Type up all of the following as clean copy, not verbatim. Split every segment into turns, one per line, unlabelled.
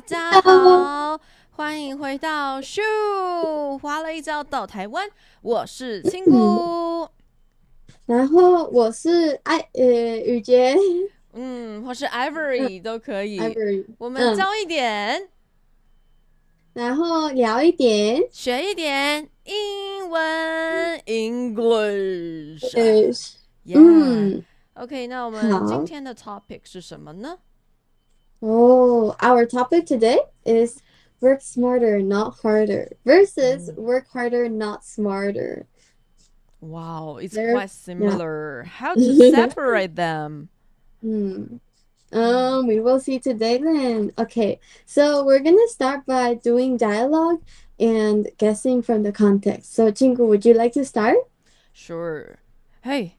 大家好，欢迎回到Shuu，滑了一遭到台湾，我是倾古，
然后我是雨洁，
或是 Ivory 都可以，Ivory，我们教一点，
然后聊一点，
学一点英文 English，
嗯，OK，
那我们今
好。
天的 topic 是什么呢？Oh,
our topic today is work smarter, not harder, versus work harder, not smarter.
Wow, it's
There,
quite
yeah.
similar. How to separate them?
We will see today then. Okay, so we're gonna start by doing dialogue and guessing from the context. So, Chingu, would you like to start?
Sure. Hey,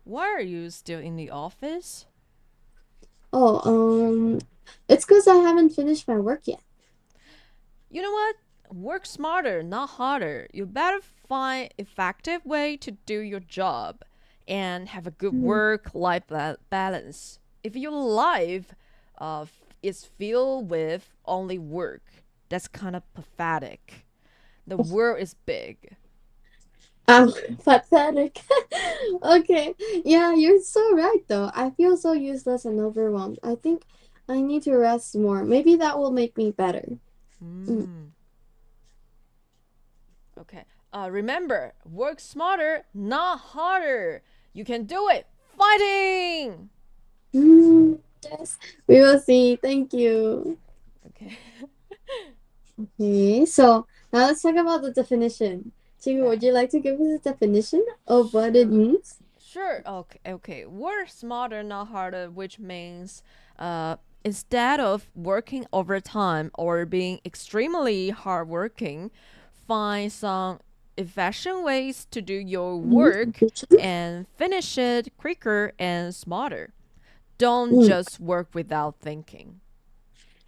why are you still in the office?
Oh, it's because I haven't finished my work yet.
You know what? Work smarter, not harder. You better find effective way to do your job and have a good work-life balance. If your life is filled with only work, that's kind of pathetic. The world is big.
Oh, pathetic. Okay. Yeah, you're so right though. I feel so useless and overwhelmed. I think I need to rest more. Maybe that will make me better.
Okay. Remember, work smarter, not harder. You can do it. Fighting!
Yes, we will see. Thank you.
Okay.
Okay, so now let's talk about the definition. Chingu, would you like to give us a definition of what it means?
Sure. Okay. Work smarter, not harder, which means instead of working overtime or being extremely hardworking, find some efficient ways to do your work and finish it quicker and smarter. Don't just work without thinking.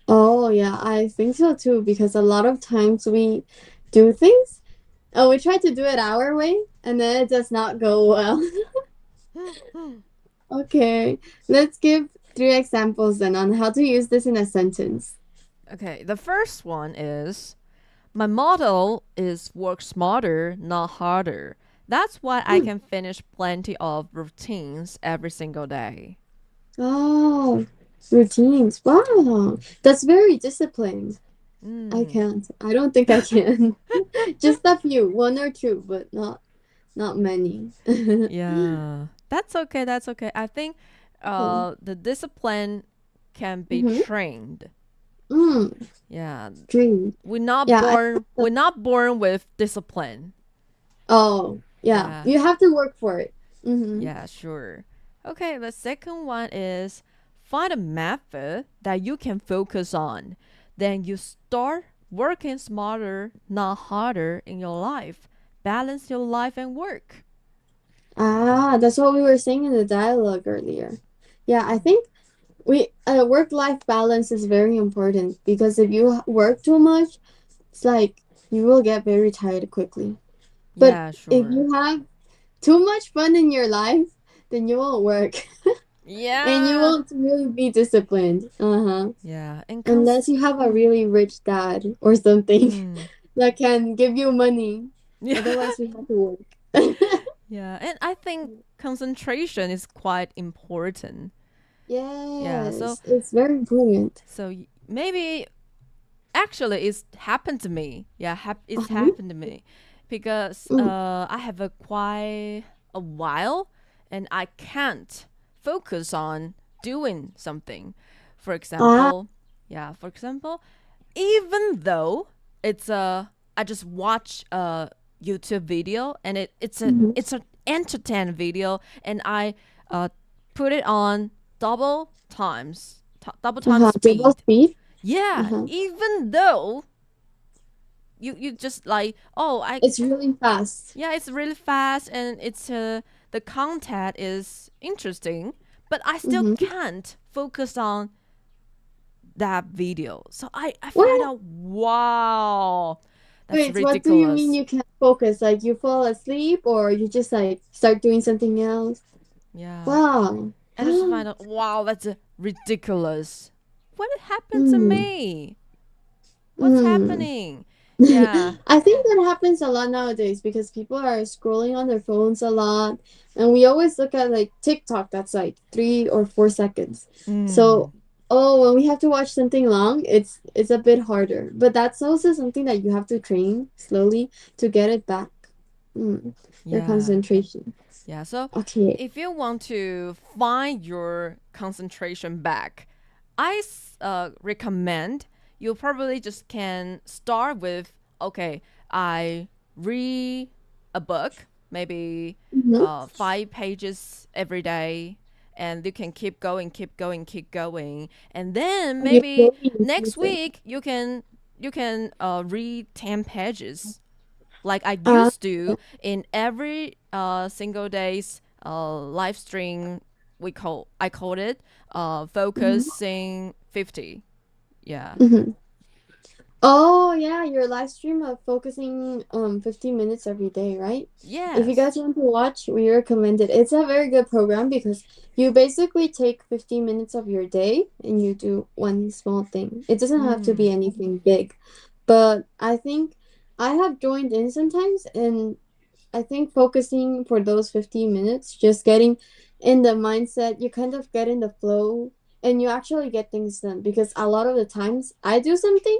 Oh, yeah, I think so too, because a lot of times we do things and we try to do it our way and then it does not go well. Okay, let's give 3 examples then on how to use this in a sentence.
Okay, the first one is my motto is work smarter, not harder. That's why I can finish plenty of routines every single day.
Oh, routines. Wow, that's very disciplined. I can't. I don't think I can. Just a few, 1 or 2, but not many.
Yeah, that's okay. That's okay. I think the discipline can be trained.
Mm,
Yeah,
dream.
we're not
Yeah.
born. We're not born with discipline.
Oh, yeah.
Yeah,
You have to work for it.
yeah, sure. Okay, the second one is find a method that you can focus on. Then you start working smarter, not harder in your life. Balance your life and work.
Ah, that's what we were saying in the dialogue earlier. Yeah, I think we work-life balance is very important because if you work too much, it's like you will get very tired quickly. But
Yeah,
if
sure.
you have too much fun in your life, then you won't work and you
Yeah.
won't really be disciplined. Uh-huh.
Yeah.
Unless you have a really rich dad or something that can give you money.
Yeah.
Otherwise, we have to work.
Yeah. And I think concentration is quite important. Yeah. So
Yes, it's very important.
maybe actually it's happened to me. Yeah, it's
Uh-huh.
happened to me because I have a quite a while and I can't focus on doing something. For
Ah,
example, even though it's a I just watch a YouTube video and it's an entertain video and I put it on double time
double
speed.
speed.
Yeah,
Uh-huh.
even though you just like
It's really fast.
yeah, it's really fast and it's the content is interesting, but I still
Mm-hmm.
can't focus on that video. So I find
What?
out, wow, that's
Wait, what do you mean
ridiculous.
you can't focus? Like you fall asleep or you just like start doing something else?
Yeah.
Wow.
I just find out, wow, that's ridiculous. What happened to
Mm.
me? What's
Mm.
happening? Yeah.
I think that happens a lot nowadays because people are scrolling on their phones a lot, and we always look at like TikTok that's like 3 or 4 seconds. So,
Mm.
oh, when we have to watch something long, it's a bit harder. But that's also something that you have to train slowly to get it back. Mm, your
Yeah.
concentration.
Yeah. So
Okay.
if you want to find your concentration back, I recommend you probably just can start with, okay, I read a book, maybe
Mm-hmm.
5 pages every day, and you can keep going, keep going, keep going, and then
You're
maybe
slowly
next
increasing.
week you can read 10 pages like I
Uh,
used to in every single day's live stream. I called it
mhm,
focusing 50. Yeah.
mhm. Oh yeah, your live stream of focusing 15 minutes every day, right? If you
Yes.
guys want to watch, we recommend it. It's a very good program because you basically take 15 minutes of your day and you do one small thing. It doesn't have to be
Mm.
anything big. But I think I have joined in sometimes, and I think focusing for those 15 minutes, just getting in the mindset, you kind of get in the flow and you actually get things done because a lot of the times I do something,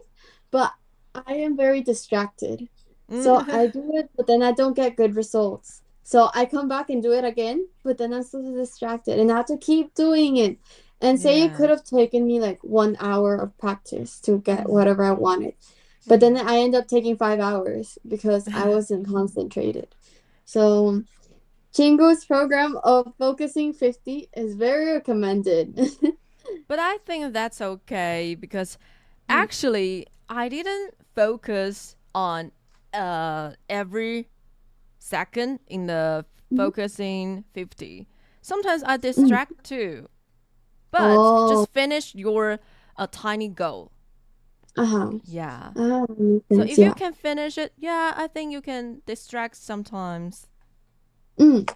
but I am very distracted. So I do it, but then I don't get good results. So I come back and do it again, but then I'm still distracted and I have to keep doing it. And say it
Yeah.
could have taken me like 1 hour of practice to get
Mm.
whatever I wanted. But then
Mm.
I end up taking 5 hours because I wasn't concentrated. So Chingu's program of focusing 50 is very recommended.
But I think that's okay because actually I didn't focus on every second in the focusing 50. Sometimes I distract too. But
Oh,
just finish your tiny goal.
uh-huh.
Yeah.
Ah, makes
So
sense.
if you
Yeah.
can finish it, yeah, I think you can distract sometimes.
Mm.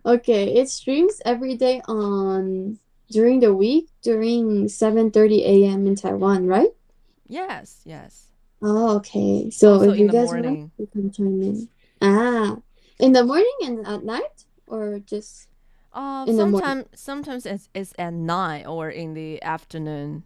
Okay, it streams every day on during the week during 7:30 a.m. in Taiwan, right?
Yes, yes.
Oh, okay. So
Also
if
in
you
the
guys want,
morning.
you can chime in. Ah, in the morning and at night, or just in the morning?
Sometimes it's at night or in the afternoon.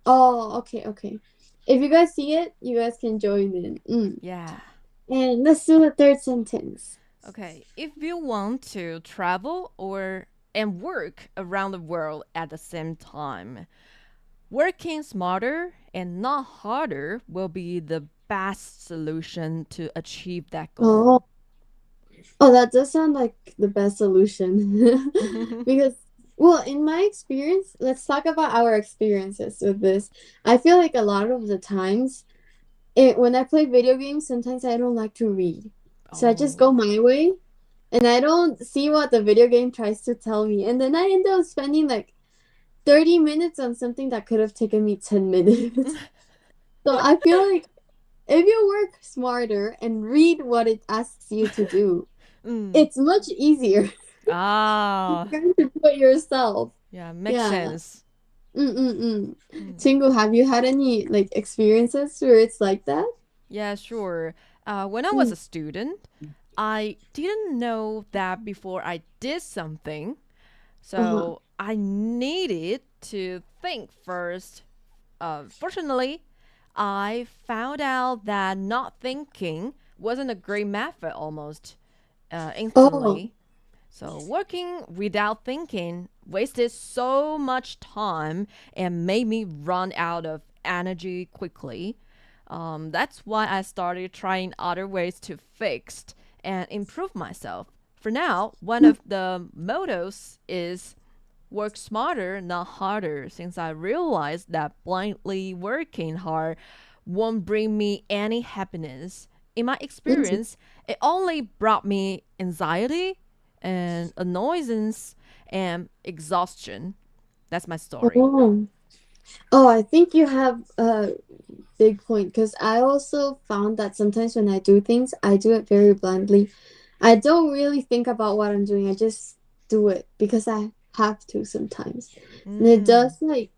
Oh, okay, okay. If you guys see it, you guys can join in. Mm.
Yeah.
And let's do the third sentence.
Okay. If you want to travel or and work around the world at the same time, working smarter and not harder will be the best solution to achieve that
Oh,
goal.
oh, that does sound like the best solution. Because, well, in my experience, let's talk about our experiences with this. I feel like a lot of the times, when I play video games, sometimes I don't like to read. So I just
Oh.
go my way and I don't see what the video game tries to tell me. And then I end up spending like 30 minutes on something that could have taken me 10 minutes. So I feel like if you work smarter and read what it asks you to do,
Mm.
it's much easier
Ah,
than to do it yourself.
yeah, makes
Yeah.
sense.
Mm-mm-mm.
Mm.
Chingu, have you had any like experiences where it's like that?
Yeah, sure. When I was
Mm.
a student, I didn't know that before I did something.
Uh-huh.
So I needed to think first. Fortunately, I found out that not thinking wasn't a great method almost
Oh.
instantly. So working without thinking wasted so much time and made me run out of energy quickly. That's why I started trying other ways to fix and improve myself. For now, one of the mottos is work smarter, not harder, since I realized that blindly working hard won't bring me any happiness. In my
Mm.
experience, it only brought me anxiety and annoyance and exhaustion. That's my story.
Oh. Oh, I think you have a big point because I also found that sometimes when I do things, I do it very blindly. I don't really think about what I'm doing. I just do it because I have to sometimes. And it
Mm.
does like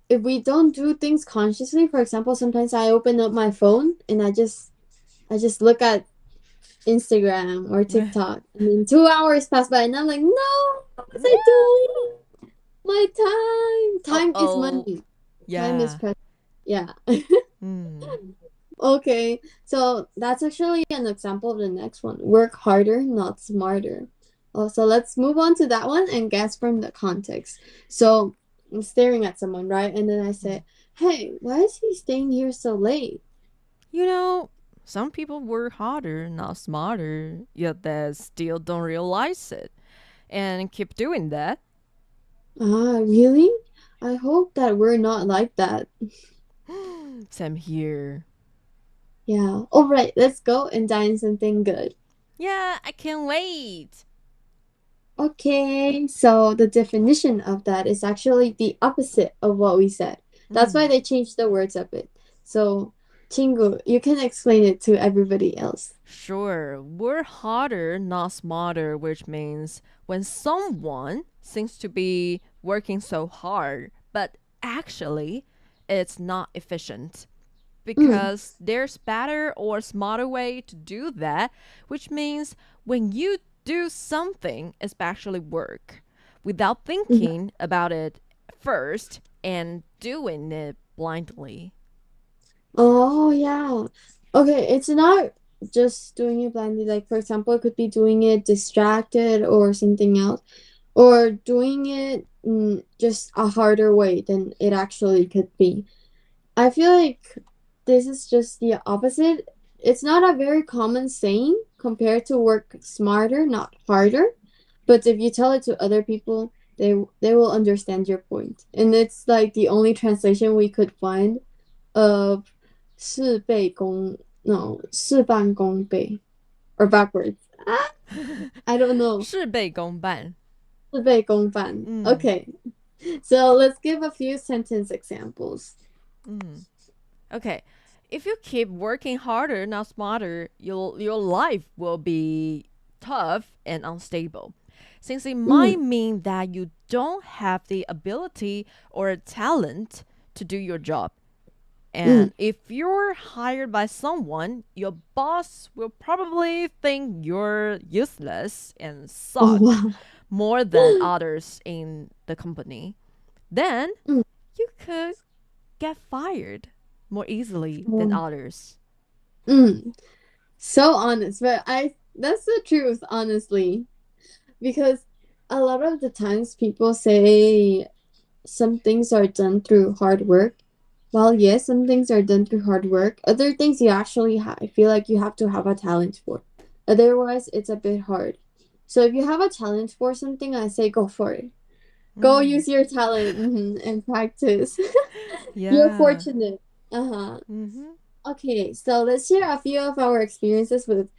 if we don't do things consciously, for example, sometimes I open up my phone and I just look at Instagram or TikTok, and then 2 hours pass by, and I'm like, no, what was I doing? My time is
Uh-oh.
money. Time is
Yeah.
precious. Yeah.
Mm.
Okay, so that's actually an example of the next one. Work harder, not smarter. Oh, so let's move on to that one and guess from the context. So I'm staring at someone, right? And then I say, hey, why is he staying here so late?
You know, some people work harder, not smarter, yet they still don't realize it and keep doing that.
Ah, really? I hope that we're not like that.
Same here.
Yeah. All right, let's go and dine something good.
Yeah, I can't wait.
Okay, so the definition of that is actually the opposite of what we said. That's why
Mm.
they changed the words a bit. So, Chingu, you can explain it to everybody else.
Sure, work harder, not smarter, which means when someone seems to be working so hard, but actually it's not efficient
Mm,
because there's better or smarter way to do that, which means when you do something, especially work, without
mhm.
thinking about it first and doing it blindly.
Oh, yeah. Okay, it's not just doing it blindly. Like, for example, it could be doing it distracted or something else, or doing it just a harder way than it actually could be. I feel like this is just the opposite. It's not a very common saying compared to work smarter, not harder. But if you tell it to other people, they will understand your point. And it's like the only translation we could find of 事倍功 no 事半功倍 or backwards. Ah, I don't know.
事倍功半。
事倍功半.
Mm,
Okay. So let's give a few sentence examples.
mm. Okay. If you keep working harder, not smarter, your life will be tough and unstable. Since it
Mm,
might mean that you don't have the ability or talent to do your job.
mm.
And if you're hired by someone, your boss will probably think you're useless and
Oh,
suck
wow.
more than others in the company. Then
Mm,
you could get fired more easily than
oh.
others.
Mm. So honest, but I that's the truth, honestly. Because a lot of the times people say some things are done through hard work. Well, yes, some things are done through hard work. Other things you actually I feel like you have to have a talent for. Otherwise, it's a bit hard. So if you have a talent for something, I say go for it. Go
Mm,
use your talent and practice. You're
yeah.
fortunate. Uh-huh.
Mm-hmm.
Okay, so let's share a few of our experiences with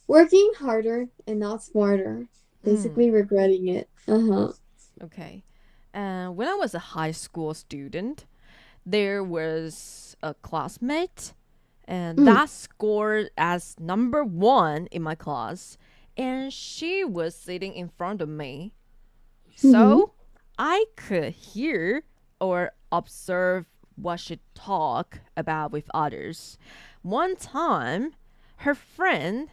working harder and not smarter.
Mm,
Basically regretting it. Uh-huh.
okay. When I was a high school student, there was a classmate and
Mm,
that scored as number one in my class, and she was sitting in front of me.
mm-hmm.
So I could hear or observe what she talked about with others. One time, her friend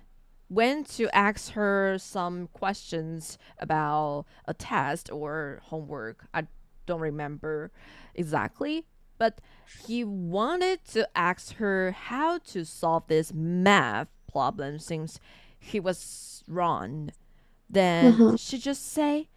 went to ask her some questions about a test or homework. I don't remember exactly, but he wanted to ask her how to solve this math problem since he was wrong. Then
Uh-huh.
she just say,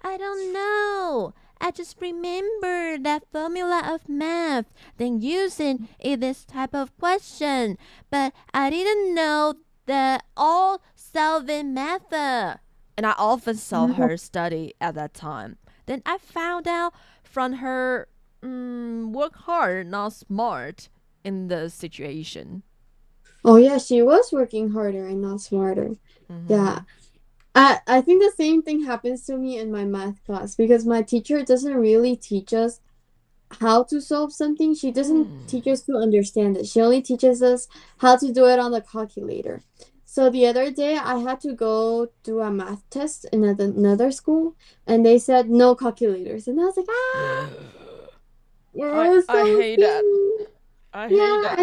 I don't know. I just remember that formula of math, then using in this type of question. But I didn't know the all solving method. And I often saw her study at that time. Then I found out from her work hard, not smart in the situation.
Oh yeah, she was working harder and not smarter. Yeah.
Mm-hmm.
I think the same thing happens to me in my math class because my teacher doesn't really teach us how to solve something. She doesn't
Mm.
teach us to understand it. She only teaches us how to do it on the calculator. So the other day I had to go do a math test in another school and they said no calculators. And I was like, ah. Yeah, it was
I
so
hate that.
cute.
I hate
Yeah,
that.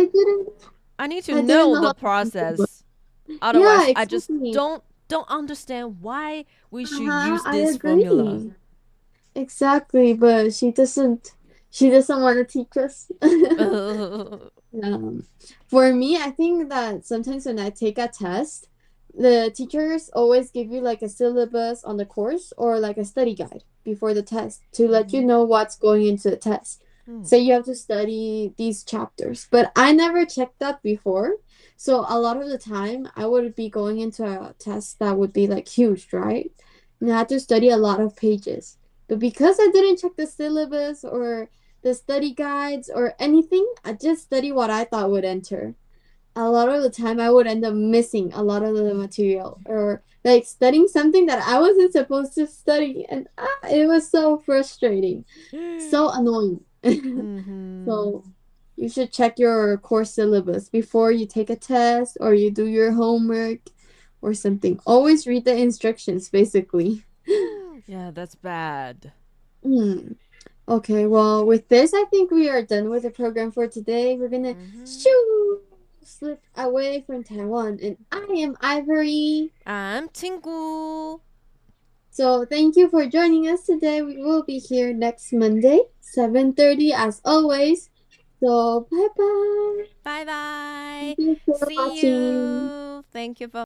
I need to
I didn't
know
know
the
how to do it, but
process.
yeah,
Otherwise, I just
exactly.
don't understand why we should
Uh-huh,
use
I
this formula.
agree. Exactly, but she doesn't want to teach us. Um, for me, I think that sometimes when I take a test, the teachers always give you like a syllabus on the course or like a study guide before the test to let you know what's going into the test.
Mm.
So you have to study these chapters. But I never checked that before. So a lot of the time I would be going into a test that would be like huge, right? And I had to study a lot of pages. But because I didn't check the syllabus or the study guides or anything, I just study what I thought would enter. A lot of the time I would end up missing a lot of the material or like studying something that I wasn't supposed to study, and it was so frustrating, so annoying.
Mm-hmm.
So you should check your course syllabus before you take a test or you do your homework or something. Always read the instructions basically.
Yeah, that's bad.
Hmm. Okay, well, with this, I think we are done with the program for today. We're gonna
Mm-hmm.
slip away from Taiwan, and I am Ivory.
I'm Tingu.
So thank you for joining us today. We will be here next Monday, 7:30 as always. So bye bye.
Bye bye.
Thank you for
See
watching.
you. Thank you for